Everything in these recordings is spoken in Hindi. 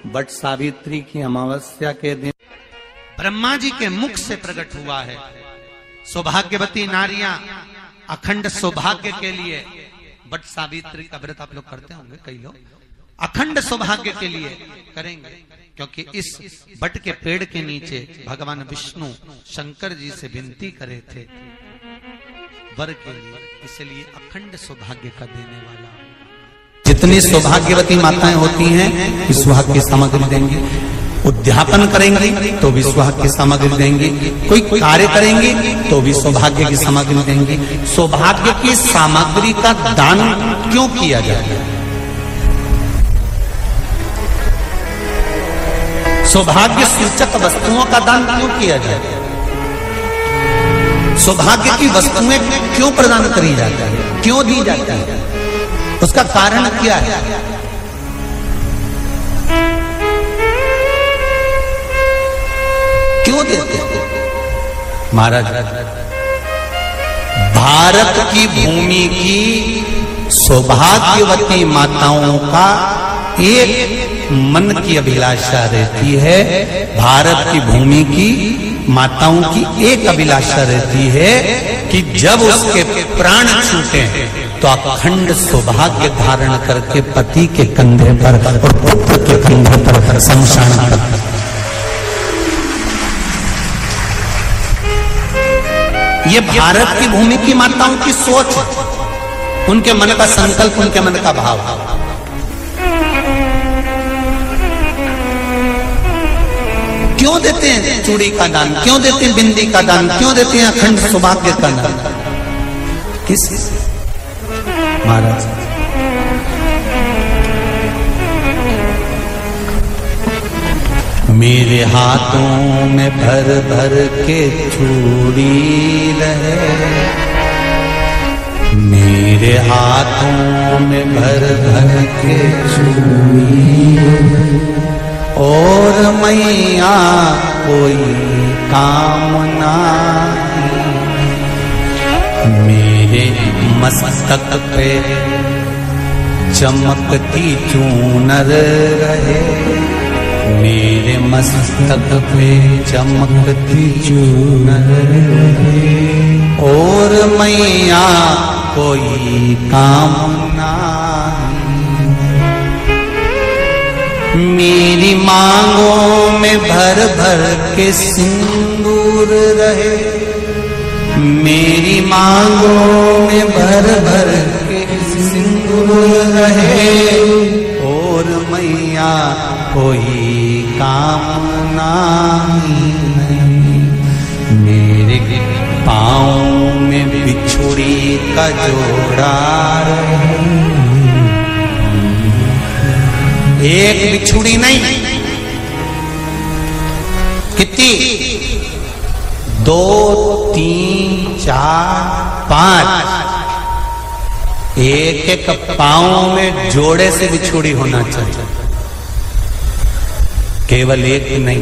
बट सावित्री की अमावस्या के दिन ब्रह्मा जी के मुख से प्रकट हुआ है। सौभाग्यवती नारियां अखंड सौभाग्य के लिए बट सावित्री का व्रत आप लोग करते होंगे, कई लोग अखंड सौभाग्य के लिए करेंगे, क्योंकि इस बट के पेड़ के नीचे भगवान विष्णु शंकर जी से विनती करे थे वर के लिए, इसलिए अखंड सौभाग्य का देने वाला। जितनी सौभाग्यवती माताएं होती हैं विश्वास की सामग्री देंगी, उद्यापन करेंगी तो भी सौभाग्य की सामग्री देंगी, कोई कार्य करेंगी तो भी सौभाग्य की सामग्री देंगी। सौभाग्य की सामग्री का दान क्यों किया जाता है? सौभाग्य सूचक वस्तुओं का दान क्यों किया जाता है? सौभाग्य की वस्तुएं क्यों प्रदान करी जाती है, क्यों दी जाती है? उसका कारण क्या है? क्यों देते हैं? महाराज, भारत की भूमि की सौभाग्यवती माताओं का एक मन की अभिलाषा रहती है, भारत की भूमि की माताओं की एक अभिलाषा रहती है कि जब उसके प्राण छूटे तो अखंड सौभाग्य धारण करके पति के कंधे पर और पुत्र के कंधे पर शमशान कर। ये भारत की भूमि की माताओं की सोच, उनके मन का संकल्प, उनके मन का भाव। क्यों देते हैं चूड़ी का दान, क्यों देते हैं बिंदी का दान, क्यों देते हैं अखंड सौभाग्य का दान? किस महाराज, मेरे हाथों में भर भर के चूड़ी रहे, मेरे हाथों में भर भर के चूड़ी, और मैया कोई काम नहीं, मेरे मस्तक पे चमकती चूनर रहे, मेरे मस्तक पे चमकती चूनर रहे, और मैया कोई काम नहीं, मेरी मांगों में भर भर के सिंदूर रहे, मेरी मांगों में भर भर के सिंदूर रहे, और मैया कोई काम नहीं, मेरे पाँव में बिछुड़ी का जोड़ा रहे, एक बिछुड़ी नहीं, कितनी? 2, 3, 4, 5, एक एक पांव में जोड़े से बिछुड़ी होना चाहिए, केवल एक नहीं,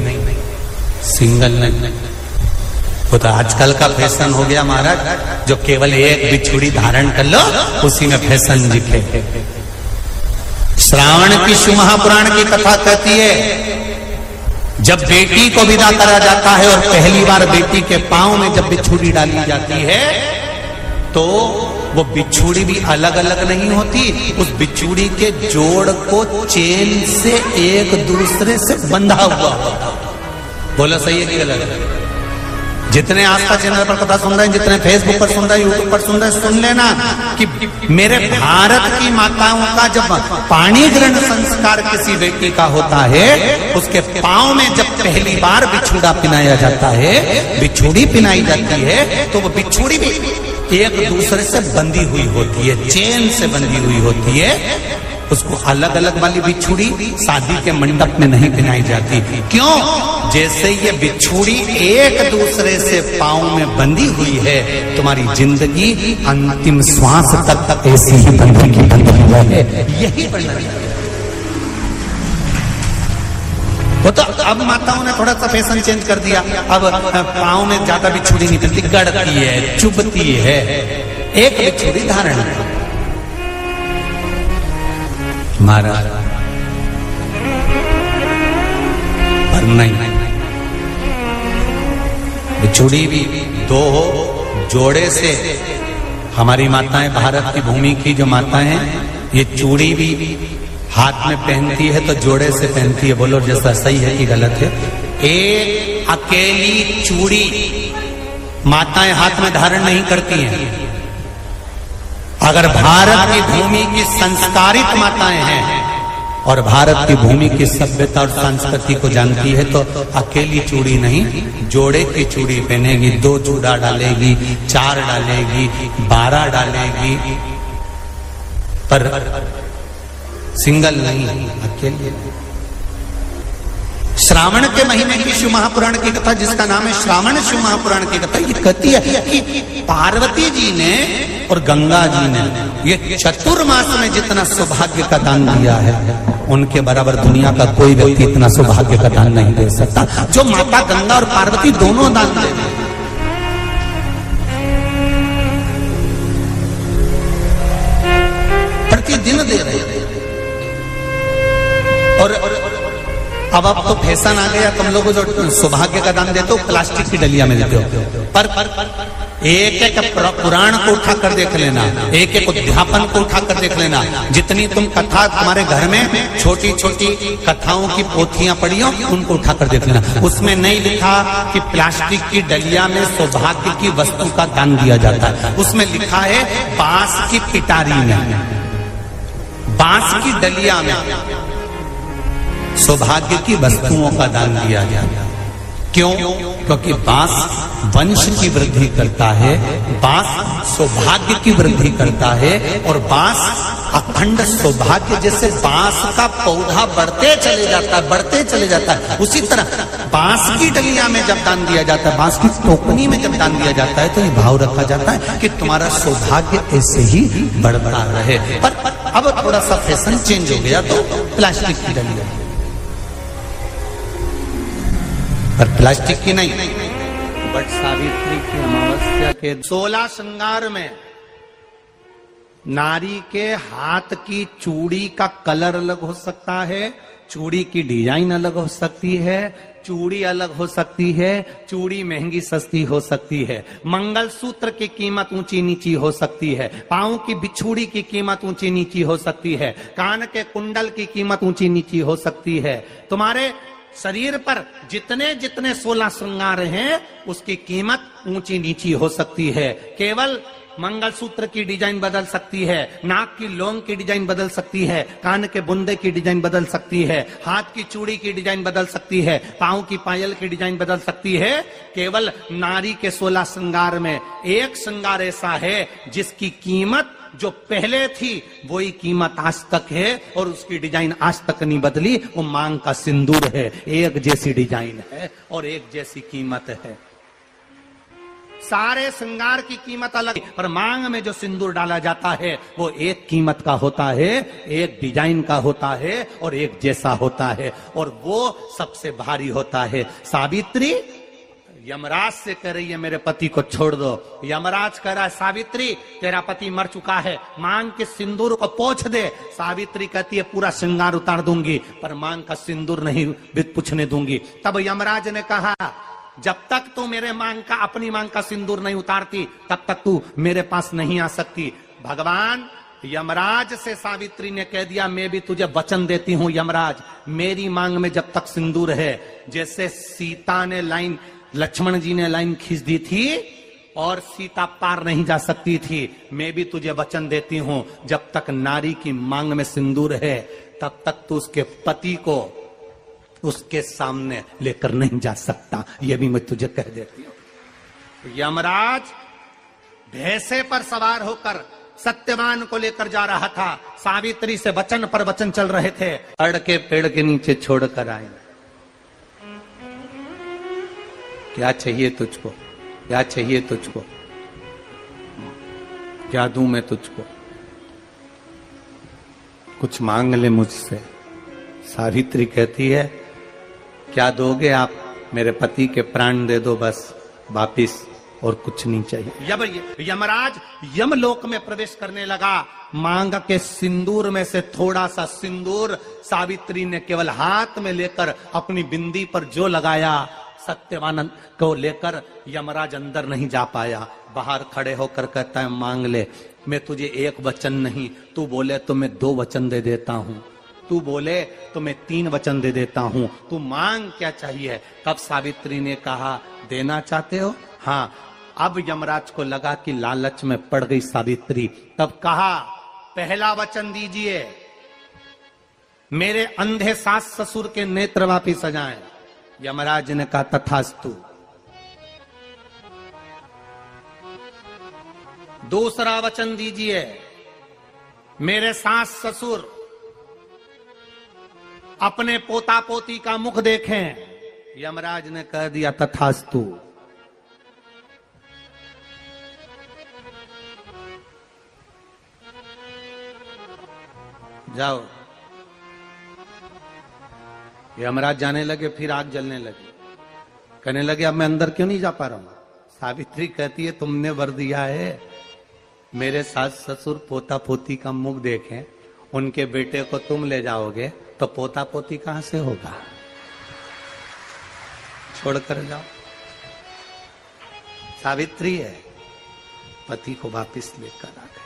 सिंगल नहीं। वो तो आजकल का फैशन हो गया महाराज, जो केवल एक बिछुड़ी धारण कर लो उसी में फैशन दिखे। श्रावण की शिव महापुराण की कथा कहती है, जब बेटी को विदा करा जाता है और पहली बार बेटी के पांव में जब बिछुड़ी डाली जाती है तो वो बिछुड़ी भी अलग अलग नहीं होती, उस बिछुड़ी के जोड़ को चेन से एक दूसरे से बंधा हुआ होता। बोला सही है कि गलत? जितने आस्था चैनल पर कथा सुन रहे हैं, जितने फेसबुक पर सुन रहे हैं, यूट्यूब पर सुन रहे हैं, सुन लेना कि मेरे भारत की माताओं का जब पाणी ग्रहण संस्कार किसी व्यक्ति का होता है, उसके पांव में जब पहली बार बिछुड़ा पिनाया जाता है, बिछुड़ी पिनाई जाती है, तो वो बिछुड़ी भी एक दूसरे से बंधी हुई होती है, चेन से बंधी हुई होती है। उसको अलग अलग वाली बिछुड़ी शादी के मंडप में नहीं पिनाई जाती। क्यों? जैसे ये बिछुड़ी एक दूसरे से पांव में बंधी हुई है, तुम्हारी जिंदगी अंतिम श्वास तक ऐसी ही बंधी की बंधी हुई है, यही बनना चाहिए। वो तो अब माताओं ने थोड़ा सा फैशन चेंज कर दिया, अब पांव में ज्यादा बिछुड़ी नहीं बनती, गड़ती है, चुभती है, एक बिछुड़ी धारण है। महाराज नहीं, चूड़ी भी दो हो, जोड़े से। हमारी माताएं, भारत की भूमि की जो माताएं हैं, ये चूड़ी भी हाथ में पहनती है तो जोड़े से पहनती है। बोलो जैसा सही है कि गलत है? एक अकेली चूड़ी माताएं हाथ में धारण नहीं करती हैं। अगर भारत की भूमि की संस्कारित माताएं हैं और भारत की भूमि की सभ्यता और संस्कृति को जानती है तो अकेली चूड़ी नहीं, जोड़े की चूड़ी पहनेगी, 2 चूड़ा डालेगी, 4 डालेगी, 12 डालेगी, पर सिंगल नहीं, अकेले। श्रावण के महीने की शिव महापुराण की कथा, जिसका नाम है श्रावण शिव महापुराण की कथा, ये कहती है कि पार्वती जी ने और गंगा जी ने ये चतुर्मास में जितना सौभाग्य का दान दिया है, उनके बराबर दुनिया का कोई व्यक्ति इतना सौभाग्य का दान नहीं दे सकता जो माता गंगा और पार्वती दोनों दान दे। प्रतिदिन दे रहे थे। और अब तो फैशन आ गया, तुम लोग जो सौभाग्य का दान देते हो प्लास्टिक की डलिया में देते हो। पर एक एक पुराण को उठा कर देख लेना, एक एक उद्यापन को उठा कर देख लेना। जितनी तुम कथा तुम्हारे घर में छोटी छोटी कथाओं की पोथियां पड़ी हो, उनको उठा कर देख लेना। उसमें नहीं लिखा कि प्लास्टिक की डलिया में सौभाग्य की वस्तु का दान दिया जाता है। उसमें लिखा है बांस की पिटारी में, बांस की डलिया में सौभाग्य की वस्तुओं का दान दिया जाता है। क्यों? क्योंकि बांस वंश की वृद्धि करता है, बांस सौभाग्य की वृद्धि करता है, और बांस अखंड सौभाग्य। जैसे बांस का पौधा बढ़ते चले जाता है, बढ़ते चले जाता है, उसी तरह बांस की डलिया में जब दान दिया जाता है, बांस की टोकनी में जब दान दिया जाता है, तो ये भाव रखा जाता है कि तुम्हारा सौभाग्य ऐसे ही बढ़ता रहे। पर अब थोड़ा सा फैशन चेंज हो गया तो प्लास्टिक की डलिया, पर प्लास्टिक की नहीं। बट सावित्री की अमावस्या के 16 श्रृंगार में नारी के हाथ की चूड़ी का कलर अलग हो सकता है, चूड़ी की डिजाइन अलग हो सकती है, चूड़ी अलग हो सकती है, चूड़ी महंगी सस्ती हो सकती है, मंगलसूत्र की कीमत ऊंची नीची हो सकती है, पांव की बिछुड़ी की कीमत ऊंची नीची हो सकती है, कान के कुंडल की कीमत ऊंची नीची हो सकती है। तुम्हारे शरीर पर जितने जितने 16 श्रृंगार हैं, उसकी कीमत ऊंची नीची हो सकती है। केवल मंगलसूत्र की डिजाइन बदल सकती है, नाक की लौंग की डिजाइन बदल सकती है, कान के बुंदे की डिजाइन बदल सकती है, हाथ की चूड़ी की डिजाइन बदल सकती है, पांव की पायल की डिजाइन बदल सकती है। केवल नारी के 16 श्रृंगार में एक श्रृंगार ऐसा है जिसकी कीमत जो पहले थी वही कीमत आज तक है, और उसकी डिजाइन आज तक नहीं बदली। वो मांग का सिंदूर है, एक जैसी डिजाइन है और एक जैसी कीमत है। सारे श्रृंगार की कीमत अलग, पर मांग में जो सिंदूर डाला जाता है वो एक कीमत का होता है, एक डिजाइन का होता है और एक जैसा होता है, और वो सबसे भारी होता है। सावित्री यमराज से कह रही है मेरे पति को छोड़ दो। यमराज कह रहा है सावित्री तेरा पति मर चुका है, मांग के सिंदूर को पोंछ दे। सावित्री कहती है पूरा श्रृंगार उतार दूंगी, पर मांग का सिंदूर नहीं पूछने दूंगी। तब यमराज ने कहा जब तक तू मेरे मांग का, अपनी मांग का सिंदूर नहीं उतारती, तब तक तू मेरे पास नहीं आ सकती। भगवान यमराज से सावित्री ने कह दिया मैं भी तुझे वचन देती हूं यमराज, मेरी मांग में जब तक सिंदूर है, जैसे सीता ने लाइन, लक्ष्मण जी ने लाइन खींच दी थी और सीता पार नहीं जा सकती थी, मैं भी तुझे वचन देती हूं जब तक नारी की मांग में सिंदूर है तब तक तू उसके पति को उसके सामने लेकर नहीं जा सकता। यह भी मैं तुझे कह देती हूं। यमराज भैंसे पर सवार होकर सत्यवान को लेकर जा रहा था, सावित्री से वचन पर वचन चल रहे थे। अड़ के पेड़ के नीचे छोड़कर आए। क्या चाहिए तुझको, क्या चाहिए तुझको, क्या दूं मैं तुझको, कुछ मांग ले मुझसे। सावित्री कहती है क्या दोगे आप, मेरे पति के प्राण दे दो बस वापिस, और कुछ नहीं चाहिए। जब यमराज यमलोक में प्रवेश करने लगा, मांग के सिंदूर में से थोड़ा सा सिंदूर सावित्री ने केवल हाथ में लेकर अपनी बिंदी पर जो लगाया, सत्यवान को लेकर यमराज अंदर नहीं जा पाया। बाहर खड़े होकर कहता है मांग ले, मैं तुझे एक वचन नहीं, तू बोले तो मैं 2 वचन दे देता हूं, तू बोले तो मैं 3 वचन दे देता हूं, तू मांग क्या चाहिए। तब सावित्री ने कहा देना चाहते हो? हाँ। अब यमराज को लगा कि लालच में पड़ गई सावित्री। तब कहा पहला वचन दीजिए, मेरे अंधे सास ससुर के नेत्र वापिस आ जाएं। यमराज ने कहा तथास्तु। दूसरा वचन दीजिए, मेरे सास ससुर अपने पोता पोती का मुख देखें। यमराज ने कह दिया तथास्तु। जाओ। यमराज जाने लगे, फिर आग जलने लगी। कहने लगे अब मैं अंदर क्यों नहीं जा पा रहा हूं। सावित्री कहती है तुमने वर दिया है, मेरे सास ससुर पोता पोती का मुख देखें, उनके बेटे को तुम ले जाओगे तो पोता पोती कहां से होगा, छोड़कर जाओ। सावित्री है, पति को वापिस लेकर आ गए।